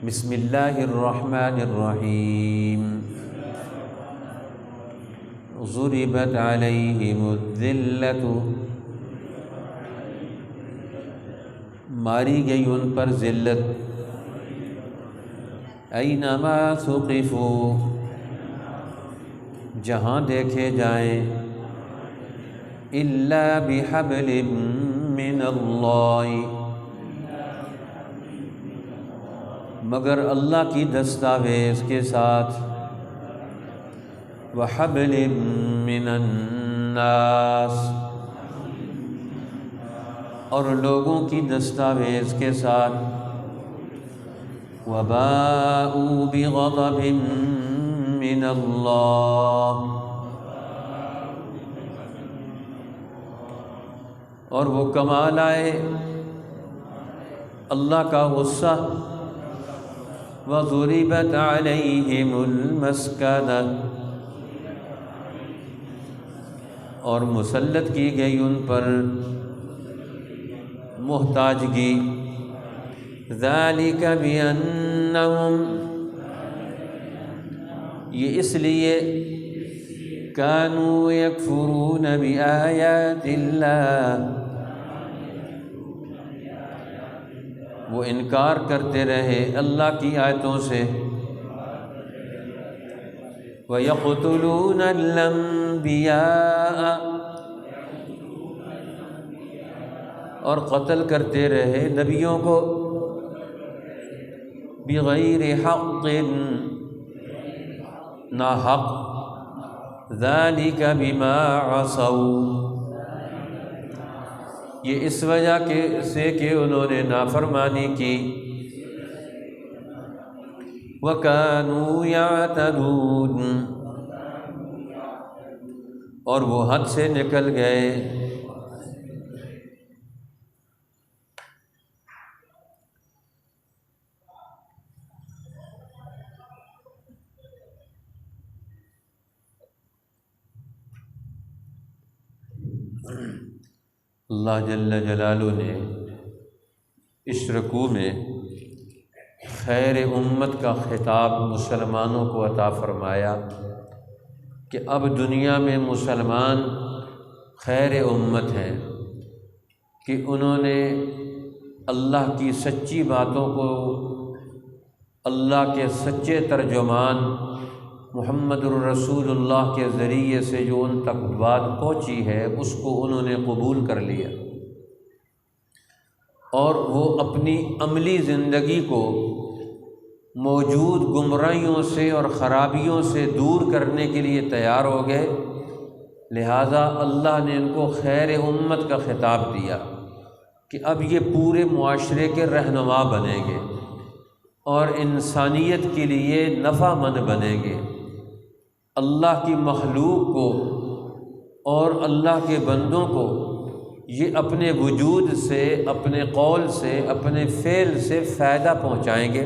بسم اللہ الرحمن الرحیم ضربت علیہم الذلۃ، ماری گئی ان پر ذلت، اینما ثقفوا، جہاں دیکھے جائیں، الا بحبل من اللہ، مگر اللہ کی دستاویز کے ساتھ، وحبل من الناس، اور لوگوں کی دستاویز کے ساتھ، وباءوا بغضب من اللہ، اور وہ کمال آئے اللہ کا غصہ، وضربت علیہم المسکنہ، اور مسلط کی گئی ان پر محتاجگی، ذالک بانہم، یہ اس لیے، کانوا یکفرون بآیات اللہ، وہ انکار کرتے رہے اللہ کی آیتوں سے، وَيَقْتُلُونَ الْأَنْبِيَاءَ، اور قتل کرتے رہے نبیوں کو، بغیر حق، ناحق، ذَلِكَ بِمَا عَصَوْا، یہ اس وجہ سے کہ انہوں نے نافرمانی کی، وَكَانُوا يَعْتَدُونَ، اور وہ حد سے نکل گئے۔ اللہ جل جلالہ نے اس رکوع میں خیر امت کا خطاب مسلمانوں کو عطا فرمایا کہ اب دنیا میں مسلمان خیر امت ہیں کہ انہوں نے اللہ کی سچی باتوں کو، اللہ کے سچے ترجمان محمد الرسول اللہ کے ذریعے سے جو ان تک بات پہنچی ہے اس کو انہوں نے قبول کر لیا، اور وہ اپنی عملی زندگی کو موجود گمراہیوں سے اور خرابیوں سے دور کرنے کے لیے تیار ہو گئے۔ لہٰذا اللہ نے ان کو خیر امت کا خطاب دیا کہ اب یہ پورے معاشرے کے رہنما بنیں گے اور انسانیت کے لیے نفع مند بنیں گے، اللہ کی مخلوق کو اور اللہ کے بندوں کو یہ اپنے وجود سے، اپنے قول سے، اپنے فعل سے فائدہ پہنچائیں گے،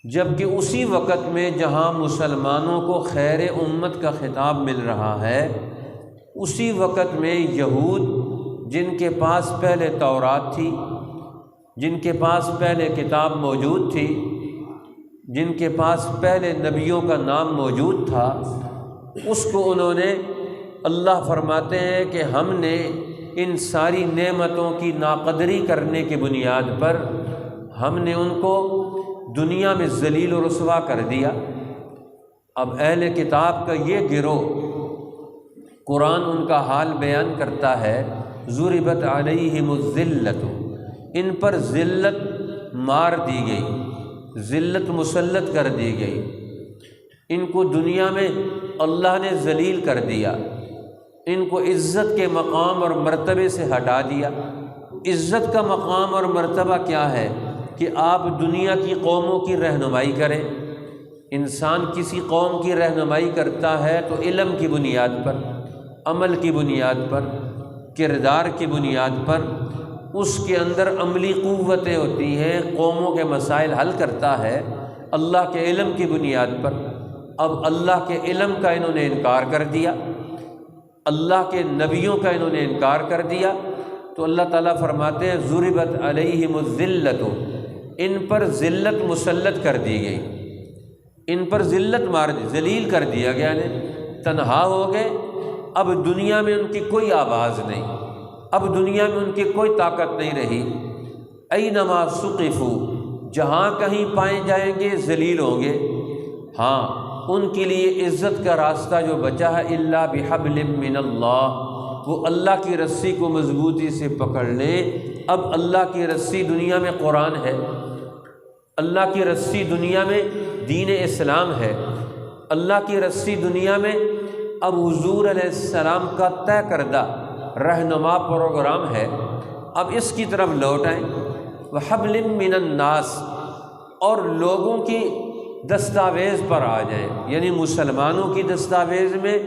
جبکہ اسی وقت میں جہاں مسلمانوں کو خیر امت کا خطاب مل رہا ہے، اسی وقت میں یہود جن کے پاس پہلے تورات تھی، جن کے پاس پہلے کتاب موجود تھی، جن کے پاس پہلے نبیوں کا نام موجود تھا، اس کو انہوں نے، اللہ فرماتے ہیں کہ ہم نے ان ساری نعمتوں کی ناقدری کرنے کی بنیاد پر ہم نے ان کو دنیا میں ذلیل و رسوا کر دیا۔ اب اہل کتاب کا یہ گروہ، قرآن ان کا حال بیان کرتا ہے، ضربت علیہم الذلۃ، ان پر ذلت مار دی گئی، ذلت مسلط کر دی گئی، ان کو دنیا میں اللہ نے ذلیل کر دیا، ان کو عزت کے مقام اور مرتبے سے ہٹا دیا۔ عزت کا مقام اور مرتبہ کیا ہے کہ آپ دنیا کی قوموں کی رہنمائی کریں۔ انسان کسی قوم کی رہنمائی کرتا ہے تو علم کی بنیاد پر، عمل کی بنیاد پر، کردار کی بنیاد پر، اس کے اندر عملی قوتیں ہوتی ہیں، قوموں کے مسائل حل کرتا ہے اللہ کے علم کی بنیاد پر۔ اب اللہ کے علم کا انہوں نے انکار کر دیا، اللہ کے نبیوں کا انہوں نے انکار کر دیا، تو اللہ تعالیٰ فرماتے ہیں ضربت علیہم الذلۃ، ان پر ذلت مسلط کر دی گئی، ان پر ذلت ذلیل کر دیا گیا، یعنی تنہا ہو گئے۔ اب دنیا میں ان کی کوئی آواز نہیں، اب دنیا میں ان کی کوئی طاقت نہیں رہی۔ اینما ثقفوا، جہاں کہیں پائے جائیں گے ذلیل ہوں گے۔ ہاں، ان کے لیے عزت کا راستہ جو بچا ہے الا بحبل من اللہ، وہ اللہ کی رسی کو مضبوطی سے پکڑ لیں۔ اب اللہ کی رسی دنیا میں قرآن ہے، اللہ کی رسی دنیا میں دین اسلام ہے، اللہ کی رسی دنیا میں اب حضور علیہ السلام کا طے کردہ رہنما پروگرام ہے۔ اب اس کی طرف لوٹ آئیں۔ وحبل من الناس، اور لوگوں کی دستاویز پر آ جائیں، یعنی مسلمانوں کی دستاویز میں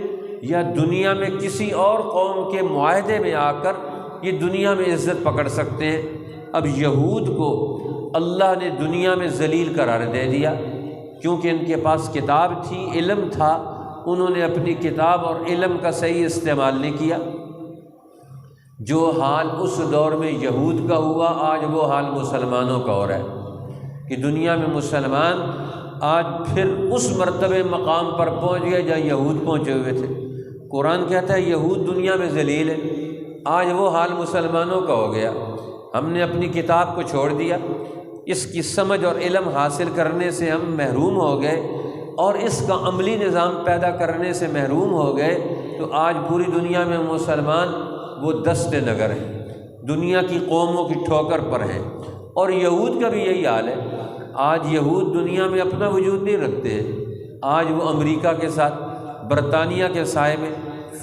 یا دنیا میں کسی اور قوم کے معاہدے میں آ کر یہ دنیا میں عزت پکڑ سکتے ہیں۔ اب یہود کو اللہ نے دنیا میں ذلیل قرار دے دیا، کیونکہ ان کے پاس کتاب تھی، علم تھا، انہوں نے اپنی کتاب اور علم کا صحیح استعمال نہیں کیا۔ جو حال اس دور میں یہود کا ہوا، آج وہ حال مسلمانوں کا ہو رہا ہے کہ دنیا میں مسلمان آج پھر اس مرتبے مقام پر پہنچ گئے جہاں یہود پہنچے ہوئے تھے۔ قرآن کہتا ہے یہود دنیا میں ذلیل ہے، آج وہ حال مسلمانوں کا ہو گیا۔ ہم نے اپنی کتاب کو چھوڑ دیا، اس کی سمجھ اور علم حاصل کرنے سے ہم محروم ہو گئے اور اس کا عملی نظام پیدا کرنے سے محروم ہو گئے، تو آج پوری دنیا میں مسلمان وہ دست نگر ہیں، دنیا کی قوموں کی ٹھوکر پر ہیں۔ اور یہود کا بھی یہی حال ہے، آج یہود دنیا میں اپنا وجود نہیں رکھتے ہیں، آج وہ امریکہ کے ساتھ، برطانیہ کے سائے میں،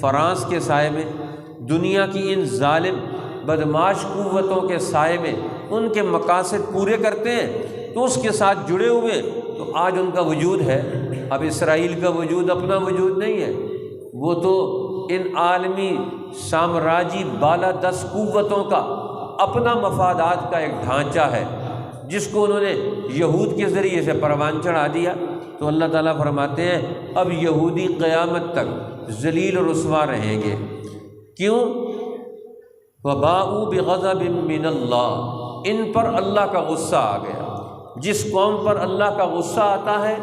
فرانس کے سائے میں، دنیا کی ان ظالم بدمعاش قوتوں کے سائے میں ان کے مقاصد پورے کرتے ہیں، تو اس کے ساتھ جڑے ہوئے، تو آج ان کا وجود ہے۔ اب اسرائیل کا وجود اپنا وجود نہیں ہے، وہ تو ان عالمی سامراجی بالادست قوتوں کا اپنا مفادات کا ایک ڈھانچہ ہے، جس کو انہوں نے یہود کے ذریعے سے پروان چڑھا دیا۔ تو اللہ تعالیٰ فرماتے ہیں اب یہودی قیامت تک ذلیل و رسوا رہیں گے۔ کیوں؟ وباءوا بغضب من اللہ، ان پر اللہ کا غصہ آ گیا۔ جس قوم پر اللہ کا غصہ آتا ہے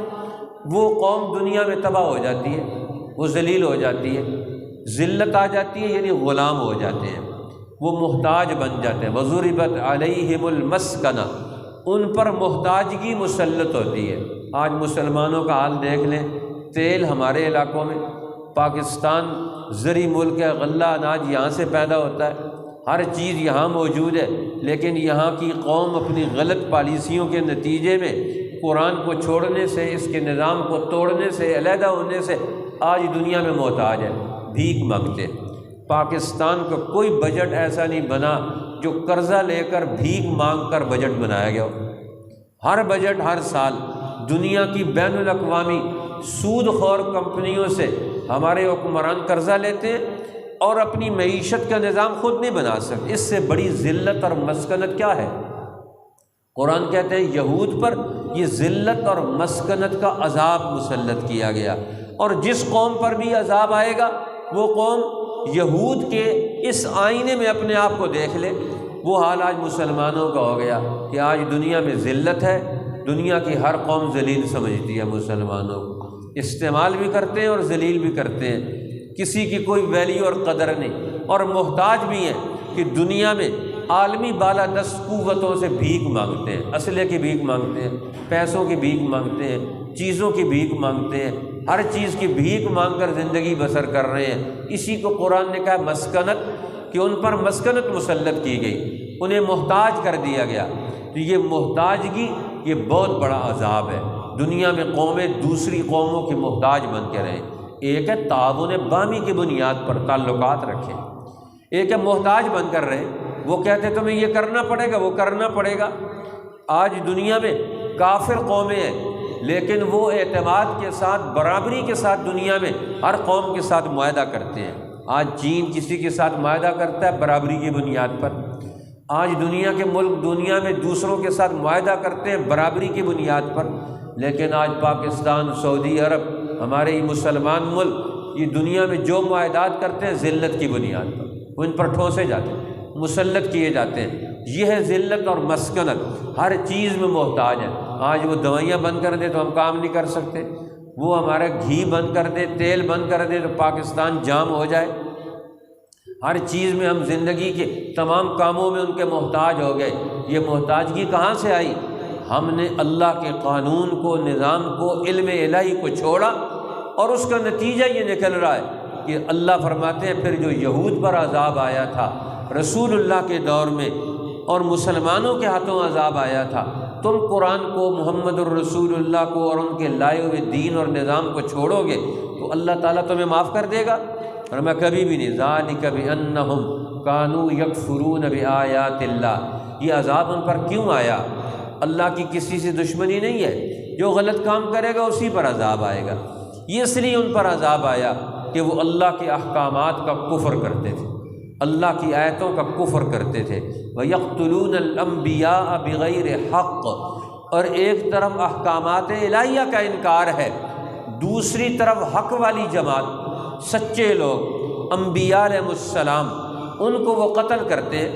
وہ قوم دنیا میں تباہ ہو جاتی ہے، وہ ذلیل ہو جاتی ہے، ذلت آ جاتی ہے، یعنی غلام ہو جاتے ہیں، وہ محتاج بن جاتے ہیں۔ وضربت علیہم المسکنہ، ان پر محتاجگی مسلط ہوتی ہے۔ آج مسلمانوں کا حال دیکھ لیں، تیل ہمارے علاقوں میں، پاکستان زرعی ملک ہے، غلہ اناج یہاں سے پیدا ہوتا ہے، ہر چیز یہاں موجود ہے، لیکن یہاں کی قوم اپنی غلط پالیسیوں کے نتیجے میں قرآن کو چھوڑنے سے، اس کے نظام کو توڑنے سے، علیحدہ ہونے سے آج دنیا میں محتاج ہے، بھیک مانگتے۔ پاکستان کا کوئی بجٹ ایسا نہیں بنا جو قرضہ لے کر بھیک مانگ کر بجٹ بنایا گیا ہو۔ ہر بجٹ ہر سال دنیا کی بین الاقوامی سود خور کمپنیوں سے ہمارے حکمران قرضہ لیتے ہیں اور اپنی معیشت کا نظام خود نہیں بنا سکتے۔ اس سے بڑی ذلت اور مسکنت کیا ہے؟ قرآن کہتے ہیں یہود پر یہ ذلت اور مسکنت کا عذاب مسلط کیا گیا، اور جس قوم پر بھی عذاب آئے گا وہ قوم یہود کے اس آئینے میں اپنے آپ کو دیکھ لے۔ وہ حال آج مسلمانوں کا ہو گیا کہ آج دنیا میں ذلت ہے، دنیا کی ہر قوم ذلیل سمجھتی ہے مسلمانوں کو، استعمال بھی کرتے ہیں اور ذلیل بھی کرتے ہیں، کسی کی کوئی ویلیو اور قدر نہیں، اور محتاج بھی ہیں کہ دنیا میں عالمی بالادست قوتوں سے بھیک مانگتے ہیں، اسلحے کی بھیک مانگتے ہیں، پیسوں کی بھیک مانگتے ہیں، چیزوں کی بھیک مانگتے ہیں، ہر چیز کی بھیک مانگ کر زندگی بسر کر رہے ہیں۔ اسی کو قرآن نے کہا مسکنت، کہ ان پر مسکنت مسلط کی گئی، انہیں محتاج کر دیا گیا۔ تو یہ محتاجگی یہ بہت بڑا عذاب ہے۔ دنیا میں قومیں دوسری قوموں کی محتاج بن کے رہیں۔ ایک ہے تعاون باہمی کی بنیاد پر تعلقات رکھیں، ایک ہے محتاج بن کر رہے، وہ کہتے تمہیں یہ کرنا پڑے گا، وہ کرنا پڑے گا۔ آج دنیا میں کافر قومیں ہیں، لیکن وہ اعتماد کے ساتھ، برابری کے ساتھ دنیا میں ہر قوم کے ساتھ معاہدہ کرتے ہیں۔ آج چین کسی کے ساتھ معاہدہ کرتا ہے برابری کی بنیاد پر، آج دنیا کے ملک دنیا میں دوسروں کے ساتھ معاہدہ کرتے ہیں برابری کی بنیاد پر، لیکن آج پاکستان، سعودی عرب، ہمارے یہ مسلمان ملک یہ دنیا میں جو معاہدات کرتے ہیں ذلت کی بنیاد پر، وہ ان پر ٹھونسے جاتے ہیں، مسلط کیے جاتے ہیں، یہ ہے ذلت اور مسکنت، ہر چیز میں محتاج ہے۔ آج وہ دوائیاں بند کر دے تو ہم کام نہیں کر سکتے، وہ ہمارا گھی بند کر دے، تیل بند کر دے تو پاکستان جام ہو جائے۔ ہر چیز میں ہم زندگی کے تمام کاموں میں ان کے محتاج ہو گئے۔ یہ محتاجگی کہاں سے آئی؟ ہم نے اللہ کے قانون کو، نظام کو، علم الہی کو چھوڑا، اور اس کا نتیجہ یہ نکل رہا ہے کہ اللہ فرماتے ہیں پھر جو یہود پر عذاب آیا تھا رسول اللہ کے دور میں اور مسلمانوں کے ہاتھوں عذاب آیا تھا، تم قرآن کو، محمد الرسول اللہ کو اور ان کے لائے ہوئے دین اور نظام کو چھوڑو گے تو اللہ تعالیٰ تمہیں معاف کر دے گا؟ اور میں کبھی بھی نہیں۔ ذالک بأنہم کانوا یکفرون بآیات اللہ، یہ عذاب ان پر کیوں آیا؟ اللہ کی کسی سے دشمنی نہیں ہے، جو غلط کام کرے گا اسی پر عذاب آئے گا۔ یہ اس لیے ان پر عذاب آیا کہ وہ اللہ کے احکامات کا کفر کرتے تھے، اللہ کی آیتوں کا کفر کرتے تھے۔ وَيَقْتُلُونَ الْأَنْبِيَاءَ بِغَيْرِ حق، اور ایک طرف احکامات الہیہ کا انکار ہے، دوسری طرف حق والی جماعت، سچے لوگ، انبیاء علیہ السلام، ان کو وہ قتل کرتے،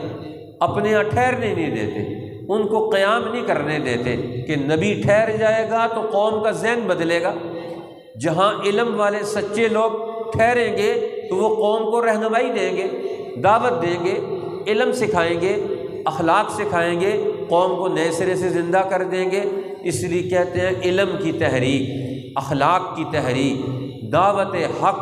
اپنے یہاں ٹھہرنے نہیں دیتے، ان کو قیام نہیں کرنے دیتے کہ نبی ٹھہر جائے گا تو قوم کا ذہن بدلے گا۔ جہاں علم والے سچے لوگ ٹھہریں گے تو وہ قوم کو رہنمائی دیں گے، دعوت دیں گے، علم سکھائیں گے، اخلاق سکھائیں گے، قوم کو نئے سرے سے زندہ کر دیں گے۔ اس لیے کہتے ہیں علم کی تحریک، اخلاق کی تحریک، دعوت حق،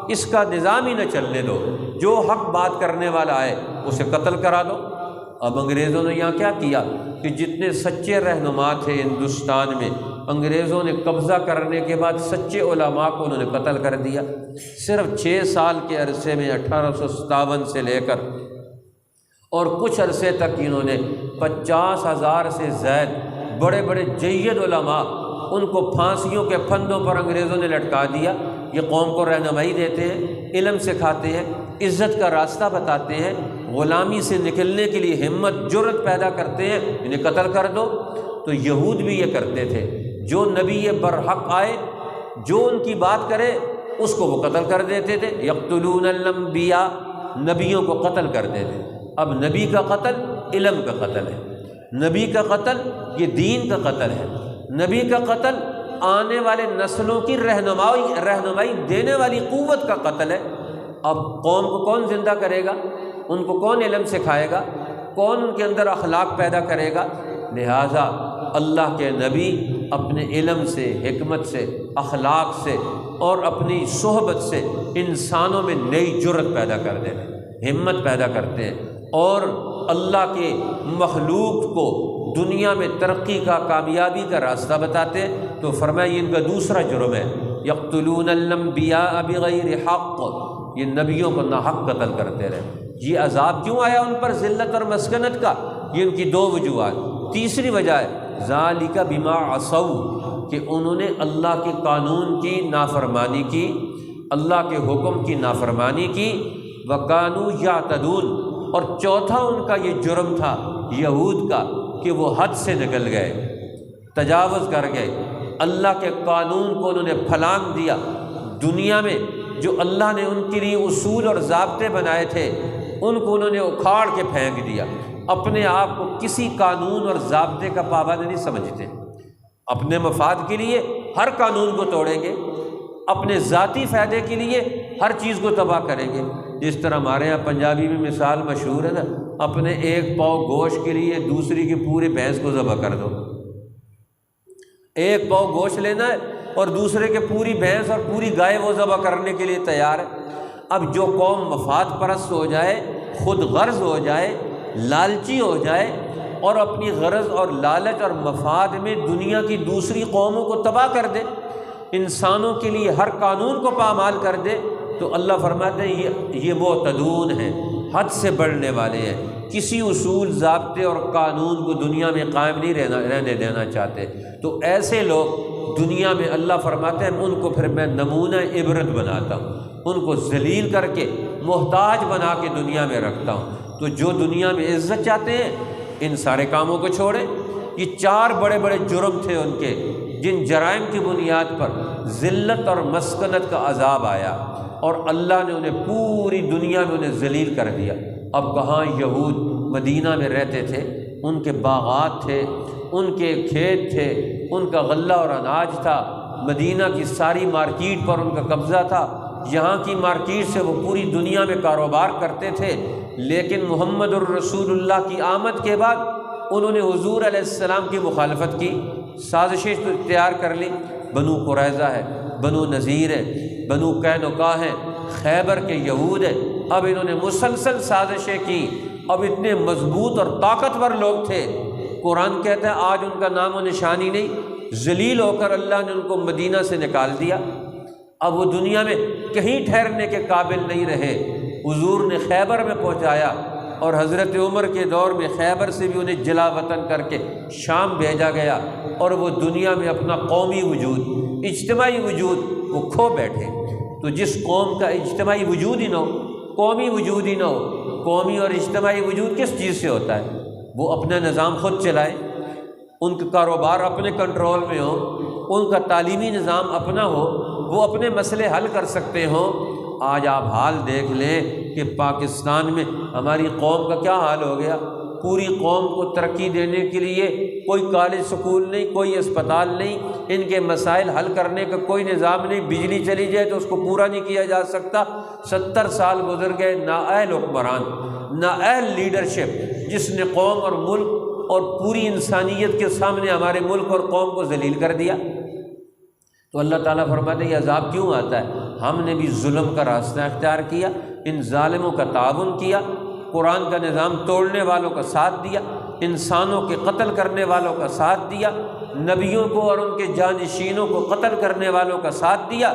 اس کا نظام ہی نہ چلنے دو، جو حق بات کرنے والا ہے اسے قتل کرا دو۔ اب انگریزوں نے یہاں کیا کیا کہ جتنے سچے رہنما تھے ہندوستان میں، انگریزوں نے قبضہ کرنے کے بعد سچے علماء کو انہوں نے قتل کر دیا۔ صرف 6 سال کے عرصے میں 1857 سے لے کر اور کچھ عرصے تک انہوں نے 50,000 سے زائد بڑے بڑے جید علماء، ان کو پھانسیوں کے پھندوں پر انگریزوں نے لٹکا دیا۔ یہ قوم کو رہنمائی دیتے ہیں، علم سکھاتے ہیں، عزت کا راستہ بتاتے ہیں، غلامی سے نکلنے کے لیے ہمت جرأت پیدا کرتے ہیں، انہیں قتل کر دو۔ تو یہود بھی یہ کرتے تھے، جو نبی برحق آئے، جو ان کی بات کرے اس کو وہ قتل کر دیتے تھے۔ یقتلون الانبیاء، نبیوں کو قتل کر دیتے۔ اب نبی کا قتل علم کا قتل ہے، نبی کا قتل یہ دین کا قتل ہے، نبی کا قتل آنے والے نسلوں کی رہنمائی دینے والی قوت کا قتل ہے۔ اب قوم کو کون زندہ کرے گا؟ ان کو کون علم سکھائے گا؟ کون ان کے اندر اخلاق پیدا کرے گا؟ لہٰذا اللہ کے نبی اپنے علم سے، حکمت سے، اخلاق سے اور اپنی صحبت سے انسانوں میں نئی جرأت پیدا کر دیتے ہیں، ہمت پیدا کرتے ہیں، اور اللہ کے مخلوق کو دنیا میں ترقی کا، کامیابی کا راستہ بتاتے ہیں۔ تو فرمایا یہ ان کا دوسرا جرم ہے، یقتلون الانبیاء بغیر حق، یہ نبیوں کو ناحق قتل کرتے رہے۔ یہ عذاب کیوں آیا ان پر ذلت اور مسکنت کا؟ یہ ان کی 2 وجوہات۔ تیسری وجہ ہے ذالک بما عصوا، کہ انہوں نے اللہ کے قانون کی نافرمانی کی، اللہ کے حکم کی نافرمانی کی، وکانوا یعتدون، اور چوتھا ان کا یہ جرم تھا یہود کا کہ وہ حد سے نکل گئے، تجاوز کر گئے، اللہ کے قانون کو انہوں نے پھلانگ دیا۔ دنیا میں جو اللہ نے ان کے لیے اصول اور ضابطے بنائے تھے ان کو انہوں نے اکھاڑ کے پھینک دیا، اپنے آپ کو کسی قانون اور ضابطے کا پابند نہیں سمجھتے، اپنے مفاد کے لیے ہر قانون کو توڑیں گے، اپنے ذاتی فائدے کے لیے ہر چیز کو تباہ کریں گے۔ جس طرح ہمارے یہاں پنجابی میں مثال مشہور ہے نا، اپنے 1 پاؤ گوشت کے لیے دوسری کی پورے بھینس کو ذبح کر دو۔ 1 پاؤ گوشت لینا ہے اور دوسرے کے پوری بھینس اور پوری گائے وہ ذبح کرنے کے لیے تیار ہے۔ اب جو قوم مفاد پرست ہو جائے، خود غرض ہو جائے، لالچی ہو جائے اور اپنی غرض اور لالچ اور مفاد میں دنیا کی دوسری قوموں کو تباہ کر دے، انسانوں کے لیے ہر قانون کو پامال کر دے، تو اللہ فرماتے ہیں یہ معتدون ہیں، حد سے بڑھنے والے ہیں، کسی اصول، ضابطے اور قانون کو دنیا میں قائم نہیں رہنے دینا چاہتے۔ تو ایسے لوگ دنیا میں اللہ فرماتے ہیں ان کو پھر میں نمونہ عبرت بناتا ہوں، ان کو ذلیل کر کے محتاج بنا کے دنیا میں رکھتا ہوں۔ تو جو دنیا میں عزت چاہتے ہیں ان سارے کاموں کو چھوڑیں۔ یہ 4 بڑے بڑے جرم تھے ان کے، جن جرائم کی بنیاد پر ذلت اور مسکنت کا عذاب آیا اور اللہ نے انہیں پوری دنیا میں انہیں ذلیل کر دیا۔ اب کہاں یہود مدینہ میں رہتے تھے، ان کے باغات تھے، ان کے کھیت تھے، ان کا غلہ اور اناج تھا، مدینہ کی ساری مارکیٹ پر ان کا قبضہ تھا، یہاں کی مارکیٹ سے وہ پوری دنیا میں کاروبار کرتے تھے۔ لیکن محمد الرسول اللہ کی آمد کے بعد انہوں نے حضور علیہ السلام کی مخالفت کی، سازشیں تیار کر لی۔ بنو قریظہ ہے، بنو نذیر ہے، بنو قینقاع ہے، خیبر کے یہود ہے، اب انہوں نے مسلسل سازشیں کی۔ اب اتنے مضبوط اور طاقتور لوگ تھے، قرآن کہتا ہے آج ان کا نام و نشانی نہیں، ذلیل ہو کر اللہ نے ان کو مدینہ سے نکال دیا۔ اب وہ دنیا میں کہیں ٹھہرنے کے قابل نہیں رہے۔ حضور نے خیبر میں پہنچایا، اور حضرت عمر کے دور میں خیبر سے بھی انہیں جلا وطن کر کے شام بھیجا گیا، اور وہ دنیا میں اپنا قومی وجود، اجتماعی وجود وہ کھو بیٹھے۔ تو جس قوم کا اجتماعی وجود ہی نہ ہو، قومی وجود ہی نہ ہو، قومی اور اجتماعی وجود کس چیز سے ہوتا ہے؟ وہ اپنا نظام خود چلائے، ان کا کاروبار اپنے کنٹرول میں ہو، ان کا تعلیمی نظام اپنا ہو، وہ اپنے مسئلے حل کر سکتے ہوں۔ آج آپ حال دیکھ لیں کہ پاکستان میں ہماری قوم کا کیا حال ہو گیا۔ پوری قوم کو ترقی دینے کے لیے کوئی کالج سکول نہیں، کوئی اسپتال نہیں، ان کے مسائل حل کرنے کا کوئی نظام نہیں۔ بجلی چلی جائے تو اس کو پورا نہیں کیا جا سکتا۔ 70 سال گزر گئے، نااہل حکمران، نااہل لیڈرشپ، جس نے قوم اور ملک اور پوری انسانیت کے سامنے ہمارے ملک اور قوم کو ذلیل کر دیا۔ تو اللہ تعالیٰ فرماتے ہیں یہ عذاب کیوں آتا ہے؟ ہم نے بھی ظلم کا راستہ اختیار کیا، ان ظالموں کا تعاون کیا، قرآن کا نظام توڑنے والوں کا ساتھ دیا، انسانوں کے قتل کرنے والوں کا ساتھ دیا، نبیوں کو اور ان کے جانشینوں کو قتل کرنے والوں کا ساتھ دیا۔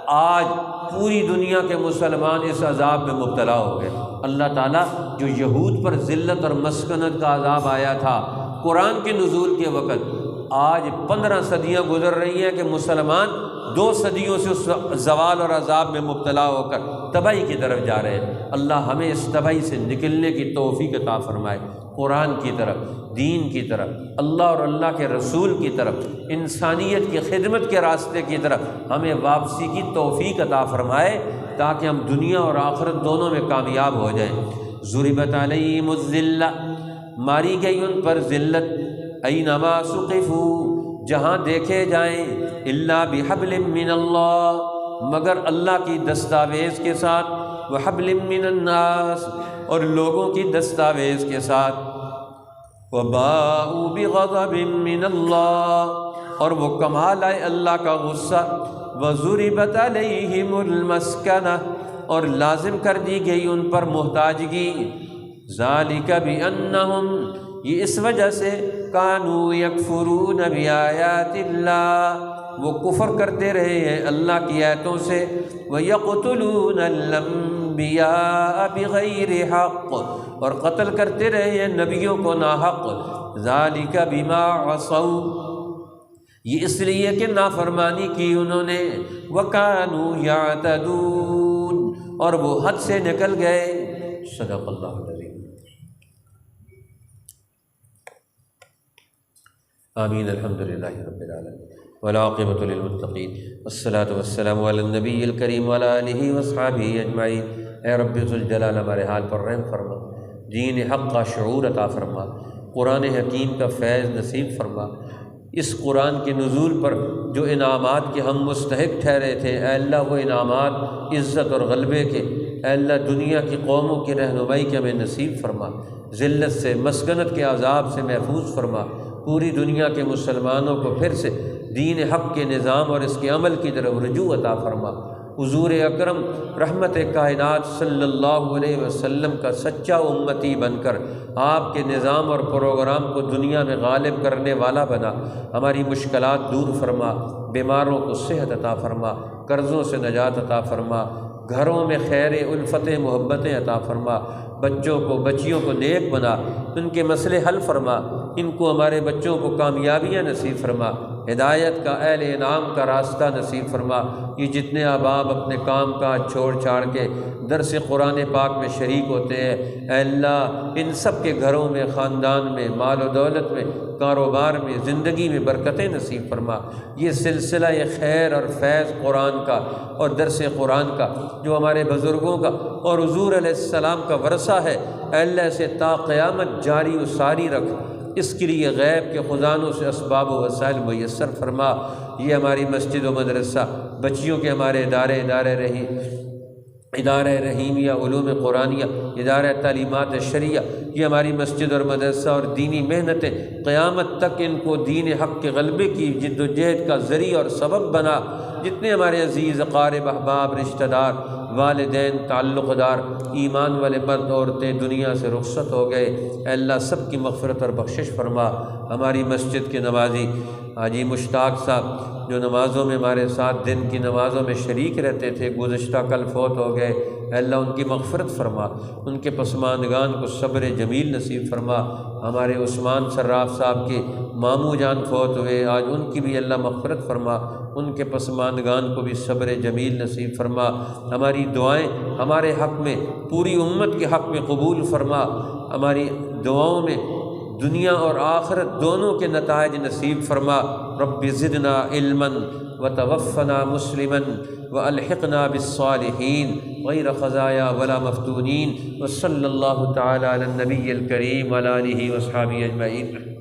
آج پوری دنیا کے مسلمان اس عذاب میں مبتلا ہو گئے۔ اللہ تعالیٰ جو یہود پر ذلت اور مسکنت کا عذاب آیا تھا قرآن کے نزول کے وقت، آج 15 صدیاں گزر رہی ہیں کہ مسلمان 2 صدیوں سے اس زوال اور عذاب میں مبتلا ہو کر تباہی کی طرف جا رہے ہیں۔ اللہ ہمیں اس تباہی سے نکلنے کی توفیق عطا فرمائے، قرآن کی طرف، دین کی طرف، اللہ اور اللہ کے رسول کی طرف، انسانیت کی خدمت کے راستے کی طرف ہمیں واپسی کی توفیق عطا فرمائے، تاکہ ہم دنیا اور آخرت دونوں میں کامیاب ہو جائیں۔ ضربت علیہم الذلہ، ماری گئی ان پر ذلت، اینما ثقفوا، جہاں دیکھے جائیں، الا بحبل من اللہ، مگر اللہ کی دستاویز کے ساتھ، وحبل من الناس، اور لوگوں کی دستاویز کے ساتھ، وباءوا بغضب من اللہ، اور وہ کما لائے اللہ کا غصہ، وضربت علیہم المسکنہ، اور لازم کر دی گئی ان پر محتاجگی، ذالک بانہم، یہ اس وجہ سے، کانوا یکفرون بآیات اللہ، وہ کفر کرتے رہے ہیں اللہ کی آیتوں سے، ویقتلون الانبیاء بغیر حق، اور قتل کرتے رہے ہیں نبیوں کو ناحق، ذالک بما عصوا، یہ اس لیے کہ نافرمانی کی انہوں نے، وکانوا یعتدون، اور وہ حد سے نکل گئے۔ صدق اللہ العظیم۔ آمین۔ الحمدللہ رب العالمین، والعاقبۃ للمتقین، والصلاۃ والسلام علی النبی الکریم وعلی آلہ وصحبہ اجمعین۔ اے رب ذوالجلال ہمارے حال پر رحم فرما، دین حق کا شعور عطا فرما، قرآن حکیم کا فیض نصیب فرما۔ اس قرآن کے نزول پر جو انعامات کے ہم مستحق ٹھہرے تھے، اے اللہ وہ انعامات عزت اور غلبے کے، اے اللہ دنیا کی قوموں کی رہنمائی کے ہمیں نصیب فرما، ذلت سے، مسکنت کے عذاب سے محفوظ فرما، پوری دنیا کے مسلمانوں کو پھر سے دین حق کے نظام اور اس کے عمل کی طرف رجوع عطا فرما۔ حضور اکرم رحمت کائنات صلی اللہ علیہ وسلم کا سچا امتی بن کر آپ کے نظام اور پروگرام کو دنیا میں غالب کرنے والا بنا، ہماری مشکلات دور فرما، بیماروں کو صحت عطا فرما، قرضوں سے نجات عطا فرما، گھروں میں خیر الفتیں محبتیں عطا فرما، بچوں کو بچیوں کو نیک بنا، ان کے مسئلے حل فرما، ان کو ہمارے بچوں کو کامیابیاں نصیب فرما، ہدایت کا، اہل انعام کا راستہ نصیب فرما۔ یہ جتنے احباب اپنے کام کاج چھوڑ چھاڑ کے درس قرآن پاک میں شریک ہوتے ہیں، اے اللہ ان سب کے گھروں میں، خاندان میں، مال و دولت میں، کاروبار میں، زندگی میں برکتیں نصیب فرما۔ یہ سلسلہ یہ خیر اور فیض قرآن کا اور درس قرآن کا جو ہمارے بزرگوں کا اور حضور علیہ السلام کا ورثہ ہے، اے اللہ سے تا قیامت جاری و ساری رکھ۔ اس کے لیے غیب کے خزانوں سے اسباب و وسائل میسر فرما۔ یہ ہماری مسجد و مدرسہ، بچیوں کے ہمارے ادارہ رحیمیہ، علوم قرآنیہ، ادارہ تعلیمات شرعیہ، یہ ہماری مسجد اور مدرسہ اور دینی محنتیں قیامت تک ان کو دین حق کے غلبے کی جد و جہد کا ذریعہ اور سبب بنا۔ جتنے ہمارے عزیز اقارب احباب، رشتہ دار، والدین، تعلق دار، ایمان والے مرد عورتیں دنیا سے رخصت ہو گئے، اے اللہ سب کی مغفرت اور بخشش فرما۔ ہماری مسجد کے نمازی حاجی مشتاق صاحب جو نمازوں میں ہمارے ساتھ دن کی نمازوں میں شریک رہتے تھے، گزشتہ کل فوت ہو گئے، اے اللہ ان کی مغفرت فرما، ان کے پسماندگان کو صبر جمیل نصیب فرما۔ ہمارے عثمان صراف صاحب کے ماموں جان فوت ہوئے، آج ان کی بھی اللہ مغفرت فرما، ان کے پسماندگان کو بھی صبر جمیل نصیب فرما۔ ہماری دعائیں ہمارے حق میں، پوری امت کے حق میں قبول فرما۔ ہماری دعاؤں میں دنیا اور آخرت دونوں کے نتائج نصیب فرما۔ رب زدنا علما وتوفنا مسلما والحقنا بالصالحین غیر خزایا ولا مفتونین، وصلی اللہ تعالی علی النبی الکریم وعلی آلہ وصحبہ اجمعین۔